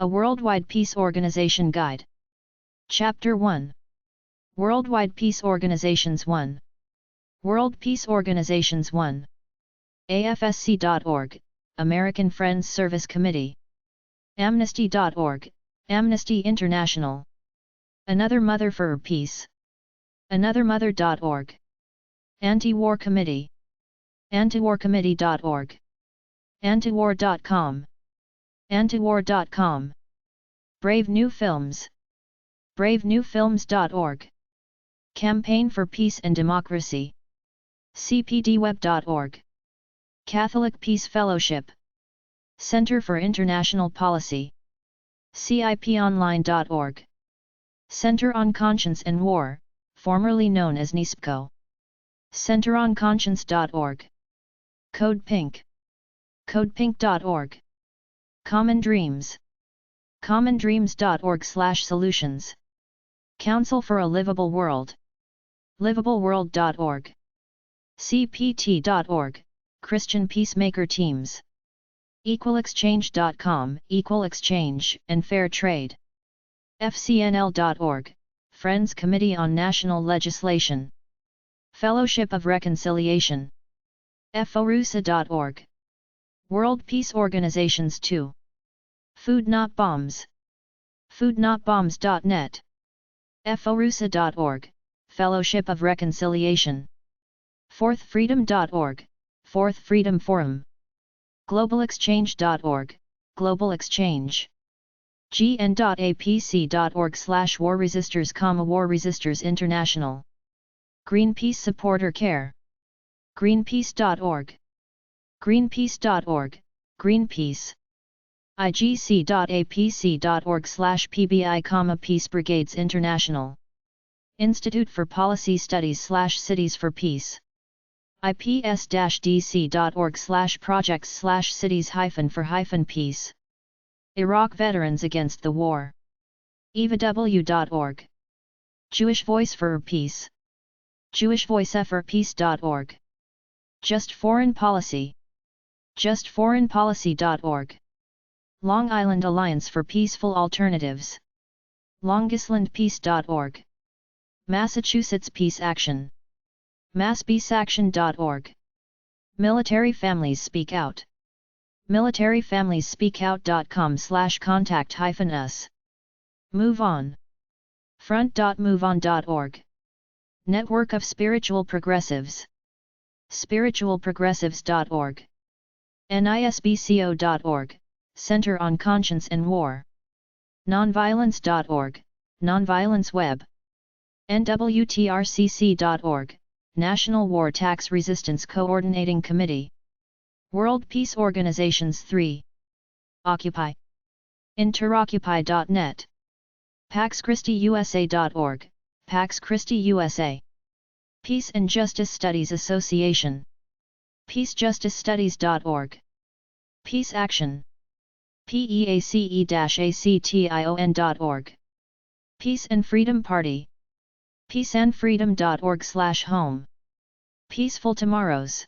A Worldwide Peace Organization Guide. Chapter 1. Worldwide Peace Organizations 1. World Peace Organizations 1. AFSC.org, American Friends Service Committee. Amnesty.org, Amnesty International. Another Mother for Peace. AnotherMother.org. Anti-War Committee. AntiWarCommittee.org. Antiwar.com. Antiwar.com. Brave New Films. BraveNewFilms.org. Campaign for Peace and Democracy. CPDWeb.org. Catholic Peace Fellowship. Center for International Policy. CIPOnline.org. Center on Conscience and War, formerly known as NISPCO. CenteronConscience.org. Code Pink. CodePink.org. Common Dreams. CommonDreams.org/solutions. Council for a Livable World. LivableWorld.org. CPT.org, Christian Peacemaker Teams. EqualExchange.com, Equal Exchange and Fair Trade. FCNL.org, Friends Committee on National Legislation. Fellowship of Reconciliation. FORUSA.org. World Peace Organizations 2. Food Not Bombs. FoodNotBombs.net. FORUSA.org, Fellowship of Reconciliation. FourthFreedom.org, Fourth Freedom Forum. GlobalExchange.org, Global Exchange. gn.apc.org/War Resisters, War Resisters International. Greenpeace Supporter Care. Greenpeace.org. Greenpeace.org, Greenpeace. igc.apc.org/pbi, Peace Brigades International. Institute for Policy Studies/Cities for Peace. ips-dc.org/projects/cities-for-peace. Iraq Veterans Against the War. evaw.org. Jewish Voice for Peace. jewishvoiceforpeace.org. Just Foreign Policy. justforeignpolicy.org. Long Island Alliance for Peaceful Alternatives. longislandpeace.org. Massachusetts Peace Action. masspeaceaction.org. Military Families Speak Out. militaryfamiliesspeakout.com/contact-us. Move On. front.moveon.org. Network of Spiritual Progressives. spiritualprogressives.org. nisbco.org, Center on Conscience and War. Nonviolence.org, Nonviolence Web. nwtrcc.org, National War Tax Resistance Coordinating Committee. World Peace Organizations 3. Occupy. Interoccupy.net. PaxChristiUSA.org, Pax Christi USA. Peace and Justice Studies Association. PeaceJusticeStudies.org. Peace Action. PEACE-ACTION.org. Peace and Freedom Party. peaceandfreedom.org/home. Peaceful Tomorrows.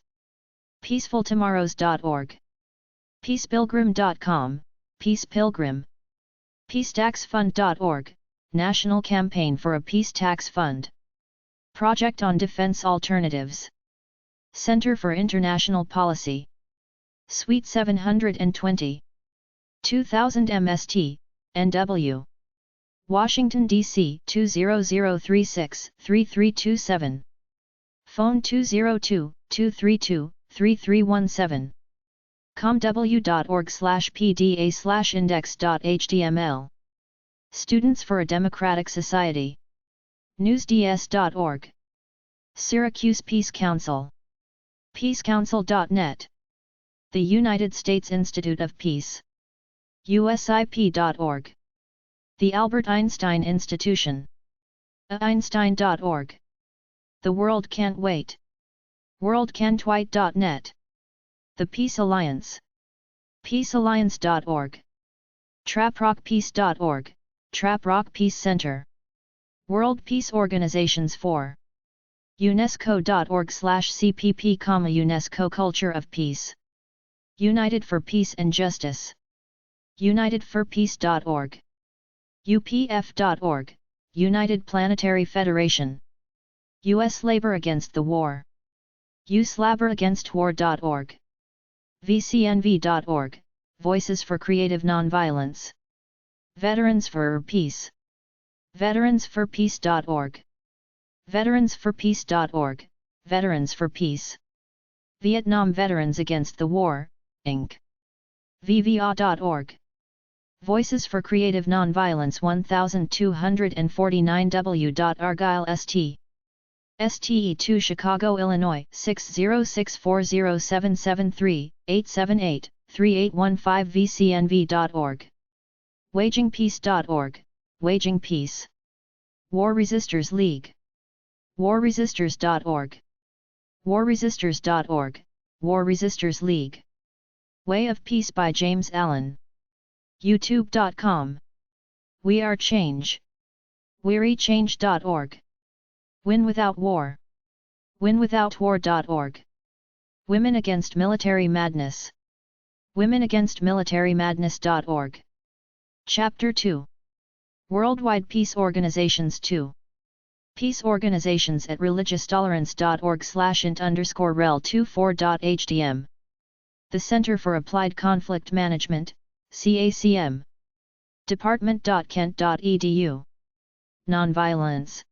peacefultomorrows.org. peacepilgrim.com, Peace Pilgrim. peacetaxfund.org, National Campaign for a Peace Tax Fund. Project on Defense Alternatives. Center for International Policy. Suite 720. 2000 MST, NW. Washington, D.C. 20036-3327. Phone 202-232-3317. comw.org/pda/index.html. Students for a Democratic Society. newsds.org. Syracuse Peace Council. peacecouncil.net. The United States Institute of Peace. usip.org. The Albert Einstein Institution. einstein.org. The World Can't Wait. worldcan'twait.net. The Peace Alliance. peacealliance.org. traprockpeace.org, Traprock Peace Center. World Peace Organizations 4. UNESCO.org/CPP, UNESCO Culture of Peace. United for Peace and Justice. UnitedForPeace.org, UPF.org, United Planetary Federation, U.S. Labor Against the War, USLaborAgainstWar.org, VCNV.org, Voices for Creative Nonviolence, Veterans for Peace, VeteransForPeace.org, VeteransForPeace.org, Veterans for Peace, Vietnam Veterans Against the War, Inc., VVA.org, Voices for Creative Nonviolence 1249 W. St. STE2 Chicago, Illinois 60640773878-3815 VCNV.org, WagingPeace.org, Waging Peace, War Resisters League, WarResisters.org, WarResisters.org, War Resisters League, Way of Peace by James Allen, YouTube.com, We Are Change, WearyChange.org, Win Without War, WinWithoutWar.org, Women Against Military Madness, WomenAgainstMilitaryMadness.org. Chapter 2. Worldwide Peace Organizations 2. Peace Organizations at religiostolerance.org/int_rel24.hdm. The Center for Applied Conflict Management, CACM. Department.kent.edu. Nonviolence.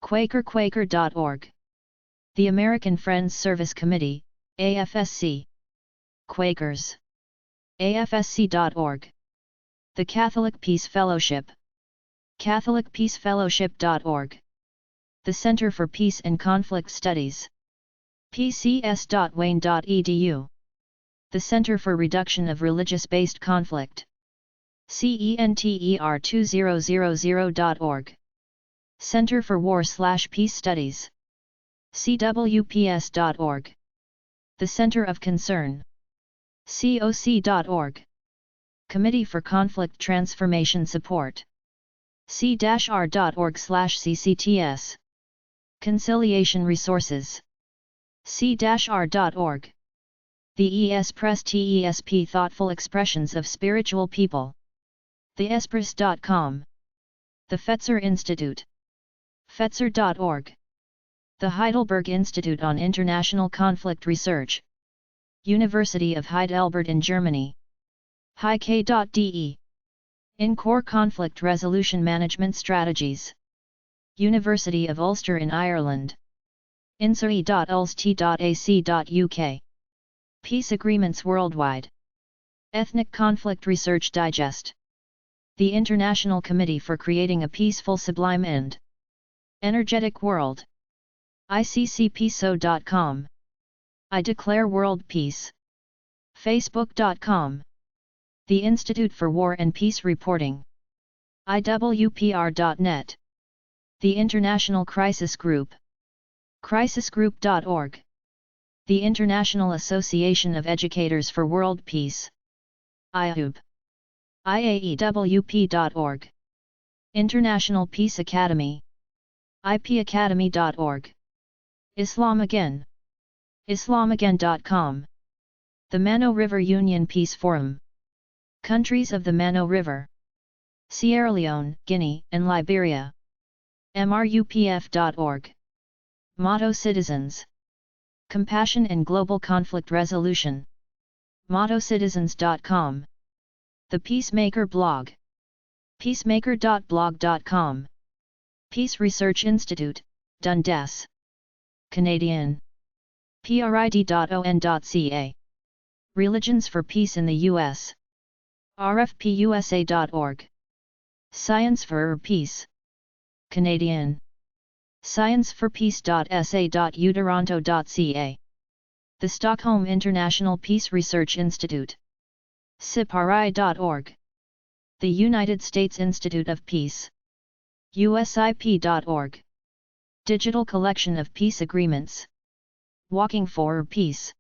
Quaker.org. The American Friends Service Committee, AFSC. Quakers. AFSC.org. The Catholic Peace Fellowship. CatholicPeaceFellowship.org. The Center for Peace and Conflict Studies. PCS.wayne.edu. The Center for Reduction of Religious-Based Conflict. CENTER2000.org. Center for War/Peace Studies. CWPS.org. The Center of Concern. COC.org. Committee for Conflict Transformation Support. C-R.org/CCTS. Conciliation Resources. C-R.org. The ES-Press TESP Thoughtful Expressions of Spiritual People. The Espress.com. The Fetzer Institute. Fetzer.org. The Heidelberg Institute on International Conflict Research. University of Heidelberg in Germany. HiK.de. In Core Conflict Resolution Management Strategies. University of Ulster in Ireland. insuri.ulst.ac.uk. Peace Agreements Worldwide. Ethnic Conflict Research Digest. The International Committee for Creating a Peaceful Sublime End. Energetic World. ICCPSO.com. I Declare World Peace. Facebook.com. The Institute for War and Peace Reporting. IWPR.net. The International Crisis Group. Crisisgroup.org. The International Association of Educators for World Peace. IAEWP. IAEWP.org. International Peace Academy. IPAcademy.org. Islam Again. Islamagain.com. The Mano River Union Peace Forum. Countries of the Mano River. Sierra Leone, Guinea, and Liberia. MRUPF.org. Motto Citizens. Compassion and Global Conflict Resolution. MottoCitizens.com. The Peacemaker Blog. Peacemaker.blog.com. Peace Research Institute, Dundas. Canadian. PRID.on.ca. Religions for Peace in the U.S. RFPUSA.org. Science for Peace. Canadian. scienceforpeace.sa.utoronto.ca. The Stockholm International Peace Research Institute. SIPRI.org. The United States Institute of Peace. USIP.org. Digital Collection of Peace Agreements. Walking for Peace.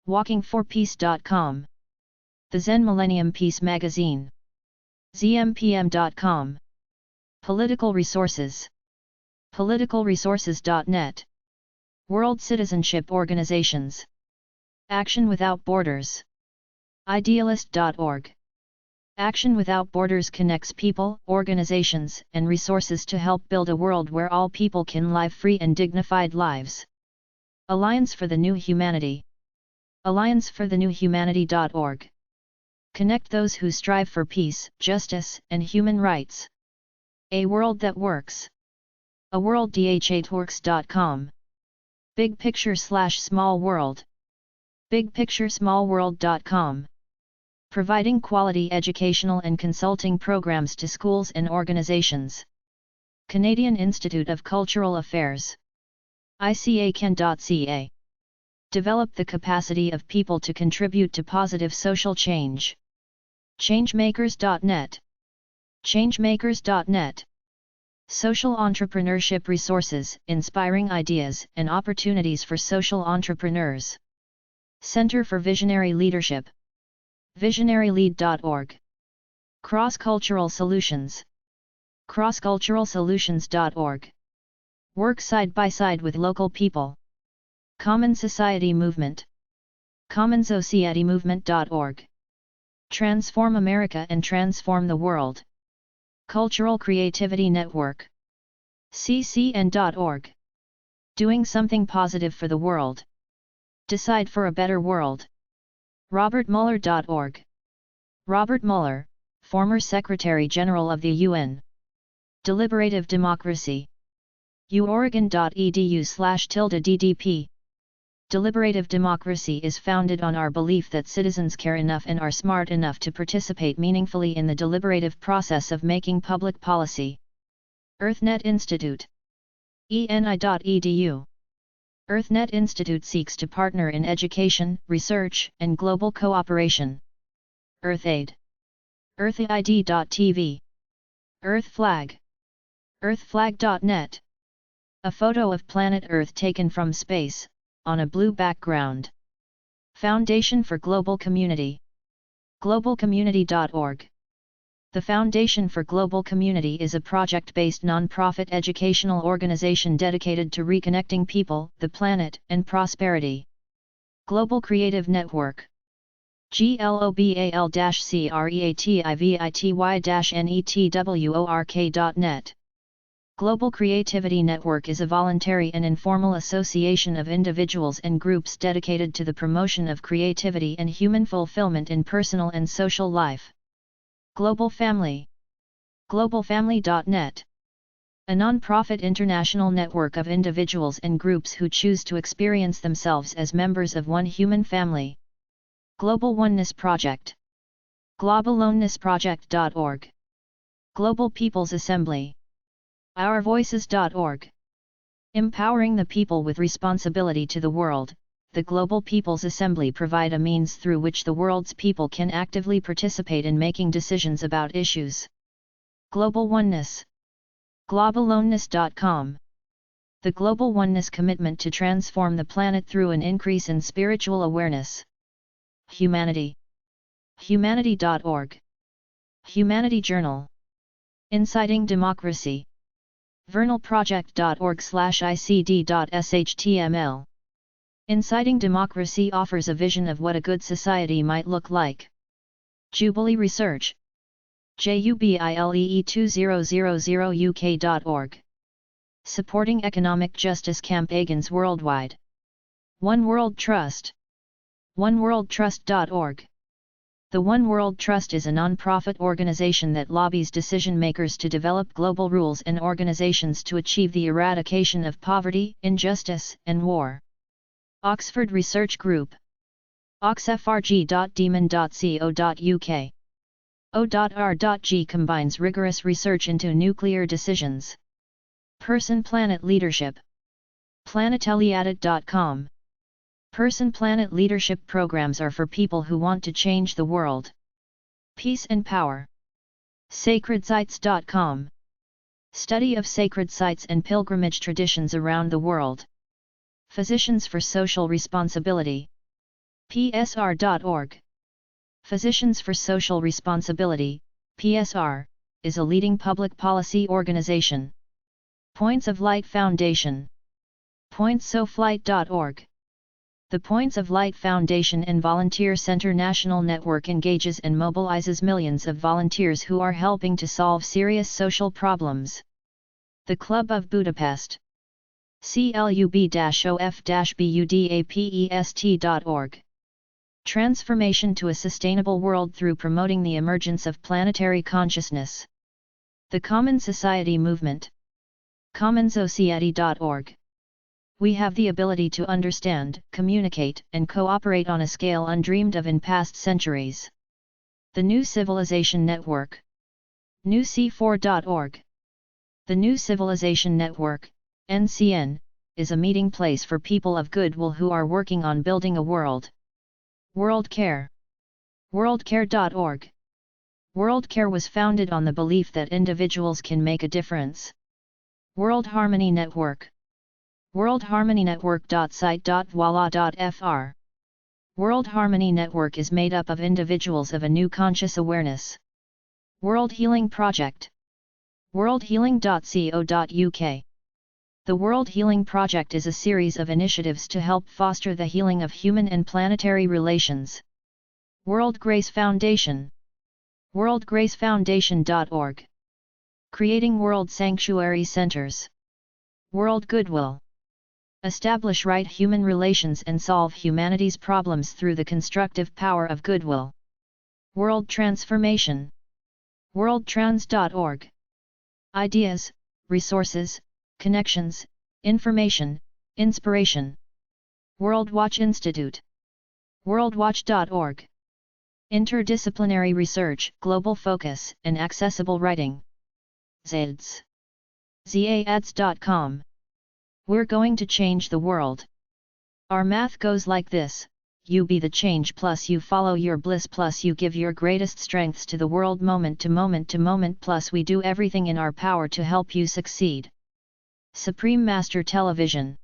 WalkingForPeace.com. The Zen Millennium Peace Magazine. ZMPM.com. Political Resources. PoliticalResources.net. World Citizenship Organizations. Action Without Borders. Idealist.org. Action Without Borders connects people, organizations, and resources to help build a world where all people can live free and dignified lives. Alliance for the New Humanity. allianceforthenewhumanity.org. Connect those who strive for peace, justice, and human rights. A world that works. aworld-works.com. Big Picture/Small World. bigpicturesmallworld.com. Providing quality educational and consulting programs to schools and organizations. Canadian Institute of Cultural Affairs. icacan.ca. Develop the capacity of people to contribute to positive social change. Changemakers.net. Changemakers.net. Social entrepreneurship resources, inspiring ideas and opportunities for social entrepreneurs. Center for Visionary Leadership. Visionarylead.org. Cross-Cultural Solutions. crossculturalsolutions.org. Work side by side with local people. Common Society Movement. commonsocietymovement.org. Transform America and Transform the World. Cultural Creativity Network. ccn.org. Doing something positive for the world. Decide for a better world. robertmueller.org. Robert Mueller, former Secretary General of the UN. Deliberative Democracy. uoregon.edu/DDP. Deliberative democracy is founded on our belief that citizens care enough and are smart enough to participate meaningfully in the deliberative process of making public policy. EarthNet Institute. eni.edu. EarthNet Institute seeks to partner in education, research, and global cooperation. EarthAid. earthid.tv. EarthFlag. earthflag.net. A photo of planet Earth taken from space, on a blue background. Foundation for Global Community. globalcommunity.org. The Foundation for Global Community is a project-based non-profit educational organization dedicated to reconnecting people, the planet, and prosperity. Global Creative Network. global-creativity-network.net. Global Creativity Network is a voluntary and informal association of individuals and groups dedicated to the promotion of creativity and human fulfillment in personal and social life. Global Family. globalfamily.net. A non-profit international network of individuals and groups who choose to experience themselves as members of one human family. Global Oneness Project. globalonenessproject.org. Global People's Assembly. ourvoices.org. Empowering the people with responsibility to the world, the Global People's Assembly provide a means through which the world's people can actively participate in making decisions about issues. Global Oneness. globaloneness.com. The Global Oneness commitment to transform the planet through an increase in spiritual awareness. Humanity. humanity.org. Humanity Journal. Inciting Democracy. vernalproject.org/icd.shtml. Inciting Democracy offers a vision of what a good society might look like. Jubilee Research. jubilee2000uk.org. Supporting Economic Justice Campaigns Worldwide. One World Trust. oneworldtrust.org. The One World Trust is a non-profit organization that lobbies decision-makers to develop global rules and organizations to achieve the eradication of poverty, injustice, and war. Oxford Research Group. oxfrg.demon.co.uk. O.R.G combines rigorous research into nuclear decisions. Person-Planet Leadership. planeteliaddit.com. Person-Planet leadership programs are for people who want to change the world. Peace and Power. Sacredsites.com. Study of sacred sites and pilgrimage traditions around the world. Physicians for Social Responsibility. PSR.org. Physicians for Social Responsibility, PSR, is a leading public policy organization. Points of Light Foundation. pointsoflight.org. The Points of Light Foundation and Volunteer Center National Network engages and mobilizes millions of volunteers who are helping to solve serious social problems. The Club of Budapest. club-of-budapest.org. Transformation to a sustainable world through promoting the emergence of planetary consciousness. The Common Society Movement. commonsociety.org. We have the ability to understand, communicate, and cooperate on a scale undreamed of in past centuries. The New Civilization Network. newc4.org. The New Civilization Network, NCN, is a meeting place for people of goodwill who are working on building a world. World Care. worldcare.org. World Care was founded on the belief that individuals can make a difference. World Harmony Network. worldharmonynetwork.site.voila.fr. World Harmony Network is made up of individuals of a new conscious awareness. World Healing Project. worldhealing.co.uk. The World Healing Project is a series of initiatives to help foster the healing of human and planetary relations. World Grace Foundation. worldgracefoundation.org. Creating World Sanctuary Centers. World Goodwill. Establish right human relations and solve humanity's problems through the constructive power of goodwill. World Transformation. worldtrans.org. Ideas, resources, connections, information, inspiration. World Watch Institute. worldwatch.org. Interdisciplinary research, global focus, and accessible writing. ZADS. ZADS.com. We're going to change the world. Our math goes like this: you be the change plus you follow your bliss plus you give your greatest strengths to the world moment to moment to moment plus we do everything in our power to help you succeed. Supreme Master Television.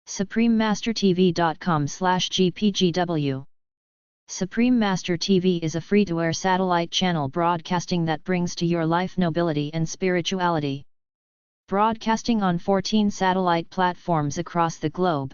suprememastertv.com/gpgw. Supreme Master TV is a free-to-air satellite channel broadcasting that brings to your life nobility and spirituality. Broadcasting on 14 satellite platforms across the globe.